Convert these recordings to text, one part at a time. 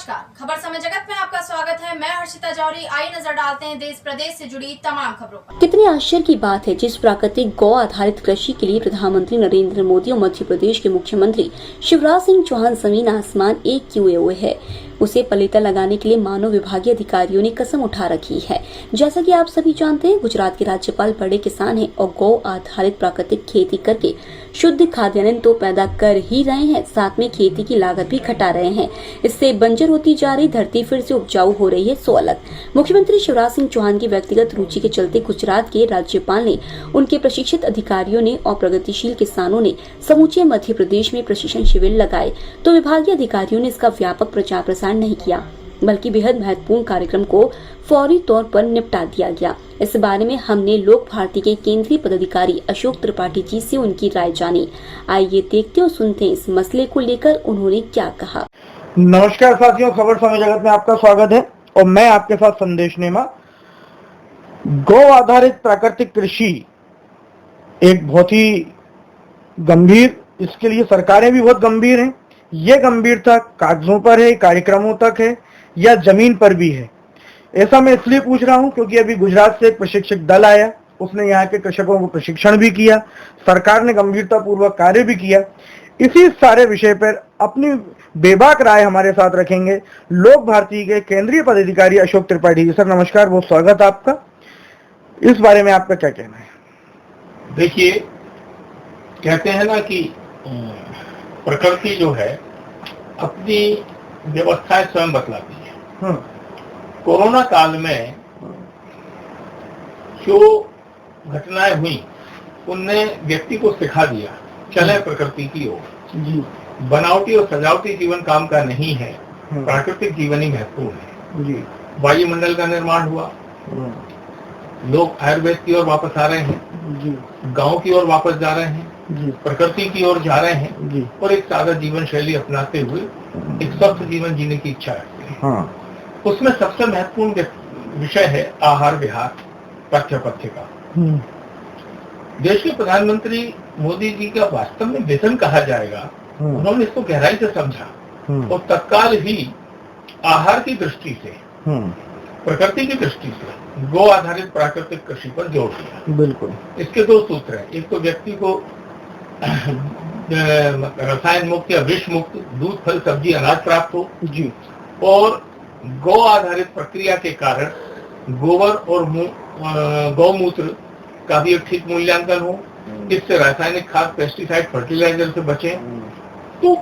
नमस्कार, खबर समय जगत में आपका स्वागत है। मैं हर्षिता जौहरी। आइए नजर डालते हैं देश प्रदेश से जुड़ी तमाम खबरों पर। कितने आश्चर्य की बात है, जिस प्राकृतिक गौ आधारित कृषि के लिए प्रधानमंत्री नरेंद्र मोदी और मध्य प्रदेश के मुख्यमंत्री शिवराज सिंह चौहान जमीन आसमान एक किए हुए है, उसे पलेटा लगाने के लिए मानव विभागीय अधिकारियों ने कसम उठा रखी है। जैसा कि आप सभी जानते हैं, गुजरात के राज्यपाल बड़े किसान हैं और गौ आधारित प्राकृतिक खेती करके शुद्ध खाद्यान्न तो पैदा कर ही रहे हैं, साथ में खेती की लागत भी घटा रहे हैं। इससे बंजर होती जा रही धरती फिर से उपजाऊ हो रही है, सो अलग। मुख्यमंत्री शिवराज सिंह चौहान की व्यक्तिगत रुचि के चलते गुजरात के राज्यपाल ने, उनके प्रशिक्षित अधिकारियों ने और प्रगतिशील किसानों ने समूचे मध्य प्रदेश में प्रशिक्षण शिविर लगाए, तो विभागीय अधिकारियों ने इसका व्यापक प्रचार प्रसार नहीं किया, बल्कि बेहद महत्वपूर्ण कार्यक्रम को फौरी तौर पर निपटा दिया गया। इस बारे में हमने लोक भारती के केंद्रीय पदाधिकारी अशोक त्रिपाठी जी से उनकी राय जानी। आइए देखते और सुनते हैं इस मसले को लेकर उन्होंने क्या कहा। नमस्कार साथियों, खबर समय जगत में आपका स्वागत है और मैं आपके साथ संदेश नेमा। गौ आधारित प्राकृतिक कृषि एक बहुत ही गंभीर, इसके लिए सरकारें भी बहुत गंभीर हैं। ये गंभीरता कागजों पर है, कार्यक्रमों तक है या जमीन पर भी है। ऐसा मैं इसलिए पूछ रहा हूं क्योंकि अभी गुजरात से एक प्रशिक्षक दल आया, उसने यहाँ के कृषकों को प्रशिक्षण भी किया, सरकार ने गंभीरता पूर्वक कार्य भी किया। इसी सारे विषय पर अपनी बेबाक राय हमारे साथ रखेंगे लोक भारती के केंद्रीय पदाधिकारी अशोक त्रिपाठी जी। सर नमस्कार, बहुत स्वागत है आपका। इस बारे में आपका क्या कहना है? देखिए, कहते हैं ना कि प्रकृति जो है अपनी व्यवस्थाएं स्वयं बतलाती है। कोरोना काल में जो घटनाएं हुई उनने व्यक्ति को सिखा दिया, चले प्रकृति की ओर। बनावटी और सजावटी जीवन काम का नहीं है, प्राकृतिक जीवन ही महत्वपूर्ण है। वायुमंडल का निर्माण हुआ, लोग आयुर्वेद की ओर वापस आ रहे हैं, गांव की ओर वापस जा रहे हैं, प्रकृति की ओर जा रहे हैं और एक सादा जीवन शैली अपनाते हुए एक स्वस्थ जीवन जीने की इच्छा रखते हैं। उसमें सबसे महत्वपूर्ण विषय है आहार विहार, पथ्य का। देश के प्रधानमंत्री मोदी जी का वास्तव में विजन कहा जाएगा, उन्होंने इसको गहराई से समझा और तत्काल ही आहार की दृष्टि से, प्रकृति की दृष्टि से गौ आधारित प्राकृतिक कृषि पर जोर दिया। बिल्कुल। इसके दो सूत्र हैं, एक तो व्यक्ति को रसायन मुक्त या विष मुक्त दूध, फल, सब्जी, अनाज प्राप्त हो जी, और गौ आधारित प्रक्रिया के कारण गोबर और गौमूत्र का भी एक ठीक मूल्यांकन हो, इससे रासायनिक खाद, पेस्टिसाइड, फर्टिलाइजर से बचें। तो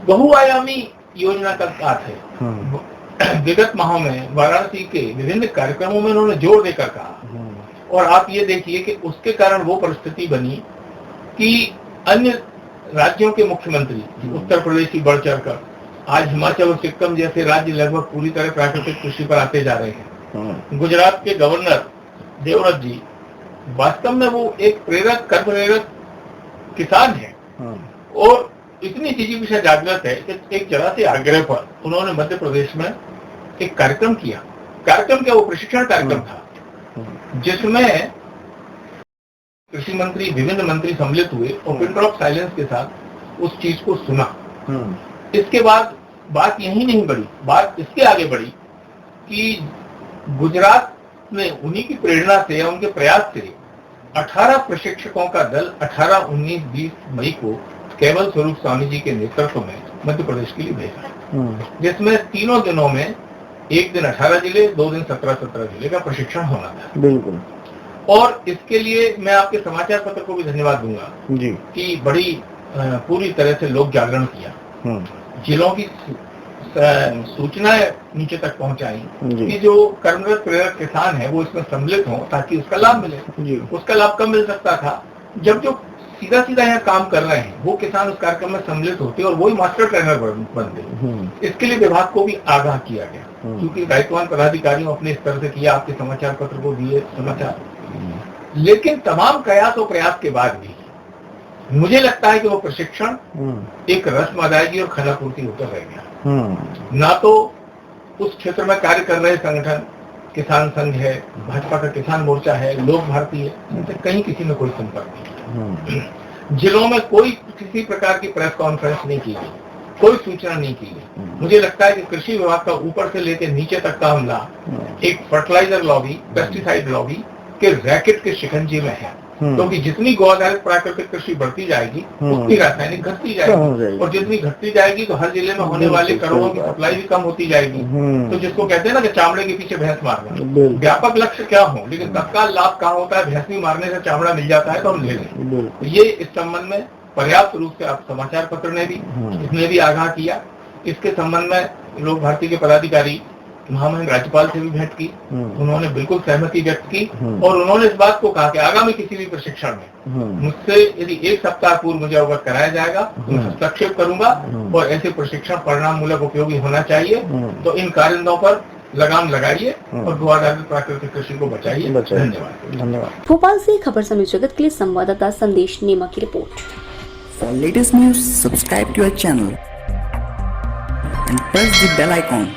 बहुआयामी योजना का अर्थ है। विगत माहों में वाराणसी के विभिन्न कार्यक्रमों में उन्होंने जोर देकर कहा, और आप ये देखिए कि उसके कारण वो परिस्थिति बनी कि अन्य राज्यों के मुख्यमंत्री उत्तर प्रदेश की बढ़ चढ़कर आज हिमाचल और सिक्किम जैसे राज्य लगभग पूरी तरह प्राकृतिक कृषि पर आते जा रहे हैं। गुजरात के गवर्नर देवव्रत जी वास्तव में वो एक कर प्रेरक किसान है और इतनी जिज्ञासा जागृत है कि एक जगह से आग्रह पर उन्होंने मध्य प्रदेश में एक कार्यक्रम किया। कार्यक्रम क्या, वो प्रशिक्षण कार्यक्रम था, जिसमें कृषि मंत्री, विभिन्न मंत्री सम्मिलित हुए और पिन ड्रॉप साइलेंस के साथ उस चीज को सुना। इसके बाद बात यही नहीं बढ़ी, बात इसके आगे बढ़ी कि गुजरात में उन्हीं की प्रेरणा से या उनके प्रयास से 18 प्रशिक्षकों का दल 18, 19, 20 मई को केवल स्वरूप स्वामी जी के नेतृत्व में मध्य प्रदेश के लिए भेजा, जिसमें तीनों दिनों में एक दिन 18 जिले, 2 दिन 17 जिले का प्रशिक्षण होना था। बिल्कुल। और इसके लिए मैं आपके समाचार पत्र को भी धन्यवाद दूंगा जी, कि बड़ी पूरी तरह से लोक जागरण किया, जिलों की सूचनाएं नीचे तक पहुंचाई कि जो कर्मरत प्रेरक किसान है वो इसमें सम्मिलित हो ताकि उसका लाभ मिले। उसका लाभ कब मिल सकता था, जब जो सीधा यहाँ काम कर रहे हैं वो किसान उस कार्यक्रम में सम्मिलित होते और वही मास्टर ट्रेनर बनते। इसके लिए विभाग को भी आगाह किया गया, क्योंकि दायित्ववान पदाधिकारियों अपने स्तर से किया, आपके समाचार पत्र को दिए समाचार। लेकिन तमाम कयास और प्रयास के बाद भी मुझे लगता है कि वो प्रशिक्षण एक रस्म अदायगी और खजापूर्ति होकर रह गया। ना तो उस क्षेत्र में कार्य कर रहे संगठन, किसान संघ है, भाजपा का किसान मोर्चा है, लोक भारती है, इनसे कहीं किसी में कोई संपर्क नहीं। जिलों में कोई किसी प्रकार की प्रेस कॉन्फ्रेंस नहीं की गई, कोई सूचना नहीं की गई। मुझे लगता है कि कृषि विभाग का ऊपर से लेकर नीचे तक का हमला एक फर्टिलाइजर लॉबी, पेस्टिसाइड लॉबी के रैकेट के शिकंजे में है। क्योंकि जितनी गौ आधारित प्राकृतिक कृषि बढ़ती जाएगी उतनी रासायनिक घटती जाएगी, और जितनी घटती जाएगी तो हर जिले में होने वाले करोड़ों की सप्लाई भी कम होती जाएगी। तो जिसको कहते हैं ना कि चामड़े के पीछे भैंस मारना, व्यापक लक्ष्य क्या हो लेकिन तत्काल लाभ कहाँ होता है, भैंस भी मारने से चामड़ा मिल जाता है तो हम ले लें। ये इस संबंध में पर्याप्त रूप से आप समाचार पत्र ने भी इसने भी आगाह किया। इसके संबंध में लोक भारती के पदाधिकारी महामहिम राज्यपाल से भी भेंट की, उन्होंने बिल्कुल सहमति व्यक्त की और उन्होंने इस बात को कहा कि आगामी किसी भी प्रशिक्षण में मुझसे यदि 1 सप्ताह पूर्व मुझे अवगत कराया जाएगा तो मैं हस्तक्षेप करूंगा और ऐसे प्रशिक्षण परिणाम मूलक उपयोगी होना चाहिए। तो इन कार्यों पर लगाम लगाइए और गौ आधारित प्राकृतिक कृषि को बचाइए। धन्यवाद। भोपाल से खबर समय जगत के लिए संवाददाता संदेश नेमा की report. For latest news, subscribe to our channel and press the bell icon.